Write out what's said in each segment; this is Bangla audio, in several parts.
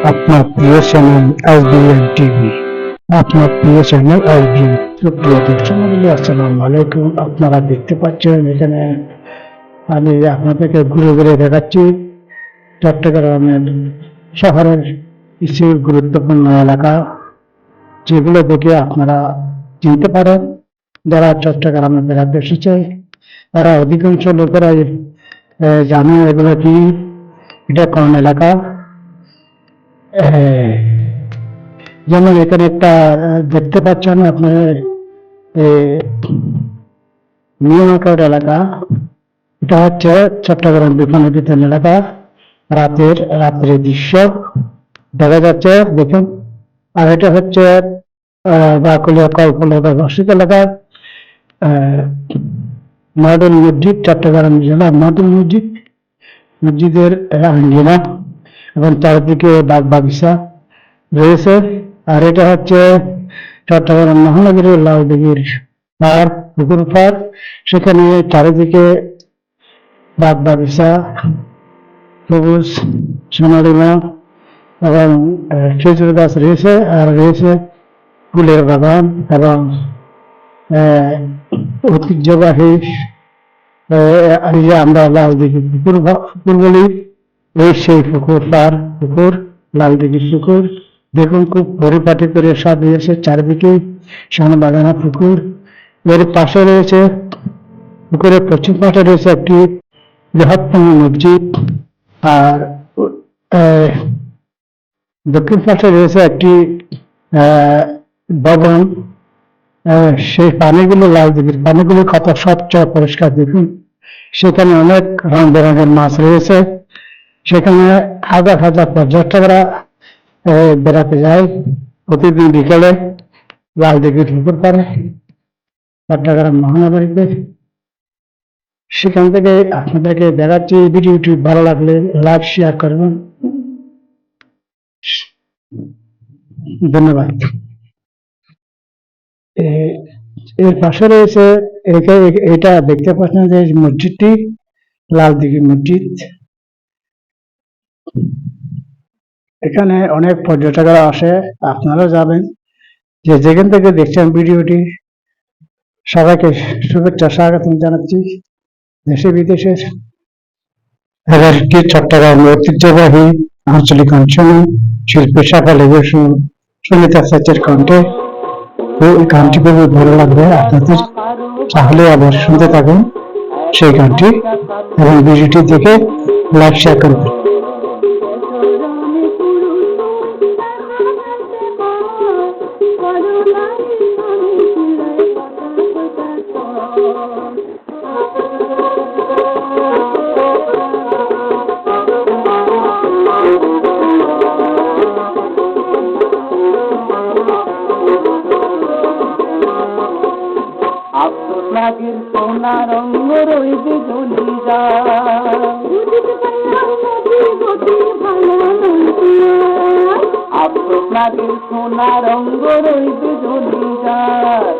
আপনার প্রিয় চ্যানেল এসবিএন টিভি। আপনার প্রিয় চ্যানেল এসবিএন। সুপ্রিয় দর্শক মণ্ডলী, আসসালামু আলাইকুম। আপনারা দেখতে পাচ্ছেন এখানে আমি আপনাদেরকে ঘুরে ঘুরে দেখাচ্ছি চট্টগ্রামের শহরের কিছু গুরুত্বপূর্ণ এলাকা, যেগুলো দেখে আপনারা চিনতে পারেন। যারা চট্টগ্রামে বেড়াতে এসেছে তারা অধিকাংশ লোকেরাই জানে এগুলো কি, এটা কোন এলাকা। আহ, যেমন এখানে একটা দেখতে পাচ্ছেন আপনার নিয়মাকার এলাকা। এটা হচ্ছে চট্টগ্রাম বিমানবন্দর এলাকা। রাত্রের দৃশ্য দেখা যাচ্ছে, দেখুন। আর এটা হচ্ছে বাকুলিয়া কল্পলতা মসজিদ এলাকা, মডেল মসজিদ, চট্টগ্রাম জেলা মডেল মসজিদ, মসজিদের আঙ্গিনা এবং চারদিকে বাগ বাগিচা রয়েছে। আর এটা হচ্ছে চট্টগ্রাম মহানগরীর লালদিঘির পার্ক, পুকুর পার্ক। সেখানে চারিদিকে বাগ বাগিচা, সবুজ সোনালিমা এবং খেজুর গাছ রয়েছে। আর রয়েছে ফুলের বাগান এবং ঐতিহ্যবাহী এই যে আমরা লালদিঘি পুকুর বলি, এই সেই পুকুর, পার পুকুর, লালদিঘির পুকুর। দেখুন খুব পরিপাটি করে সাজিয়েছে চারিদিকে সামনে বাগানা পুকুর। এর পাশে রয়েছে, পুকুরের পশ্চিম পাশে রয়েছে একটি বৃহত্তম মসজিদ। আর দক্ষিণ পাশে রয়েছে একটি ভবন। সেই পানিগুলো, লালদিঘির পানিগুলো কত স্বচ্ছ পরিষ্কার দেখুন। সেখানে অনেক রং বেরঙের মাছ রয়েছে। সেখানে হাজার হাজার পর্যটকরা বেড়াতে যায় প্রতিদিন বিকেলে লালদিঘির পুকুর পাড়ে চট্টগ্রাম মহানগরীতে। সেখান থেকে আপনাদেরকে দেখাচ্ছি। ভিডিওটি ভালো লাগলে লাইক শেয়ার করবেন। ধন্যবাদ। এর পাশে রয়েছে, এটা দেখতে পাচ্ছেন যে মসজিদটি লালদিঘি মসজিদ। এখানে অনেক পর্যটকরা আসে, আপনারাও যাবেন। যে যেখান থেকে দেখছেন ভিডিওটি, সবাইকে শুভেচ্ছা স্বাগতম জানাচ্ছি দেশে বিদেশের। চট্টগ্রাম ঐতিহ্যবাহী আঞ্চলিক অঞ্চল শিল্পী শাখা লেগেছে সুমিতা সেচের কণ্ঠে। ওই গানটি খুবই ভালো লাগবে আপনাদের, তাহলে আবার শুনতে থাকুন সেই গানটি এবং ভিডিওটি দেখে লাইক শেয়ার করবেন। আপনাদের সোনা রঙ রইবে জ্বলি যায়, আপনাদের সোনা রঙ রইবে জ্বলি যায়।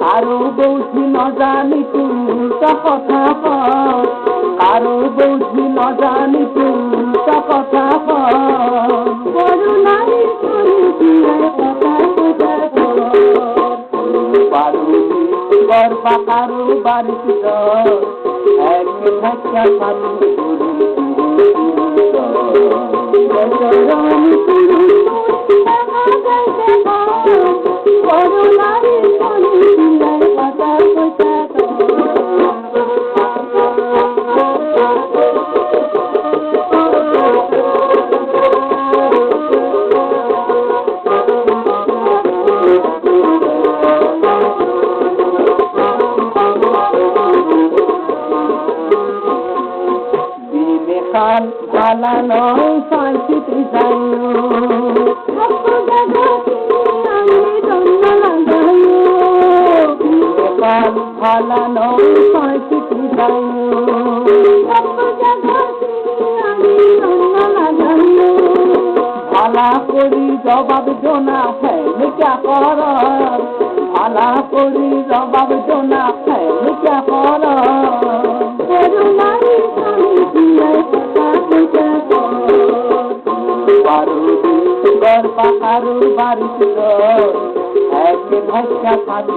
কারো বৌঝি ন জানি তুলটা কথা কর, কারো বৌঝি ন জানি তুলটা কথা কর। কারো বাড়িতে এক ধাক্কা খালি কাল পালানো সাইতে যাই, কাল পালানো সাইতে যাই, ভালা করি জবাব জোনা ফেলে ক্যা কর, ভালা করি জবাব জোনা ফেলে ক্যা কর। পাহাড় বাড়ির একে ভাষা খাবি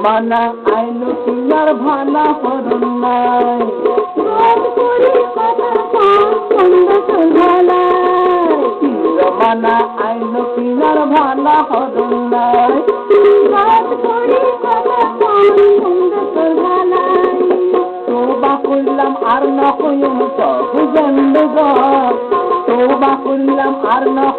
মানা আইলো তিনার ভানা হরণ নাই মানা আইলো তিনার ভানা হরণ নাই তোবা করলাম আর না কইম তো বুঝেন তোবা করলাম আর না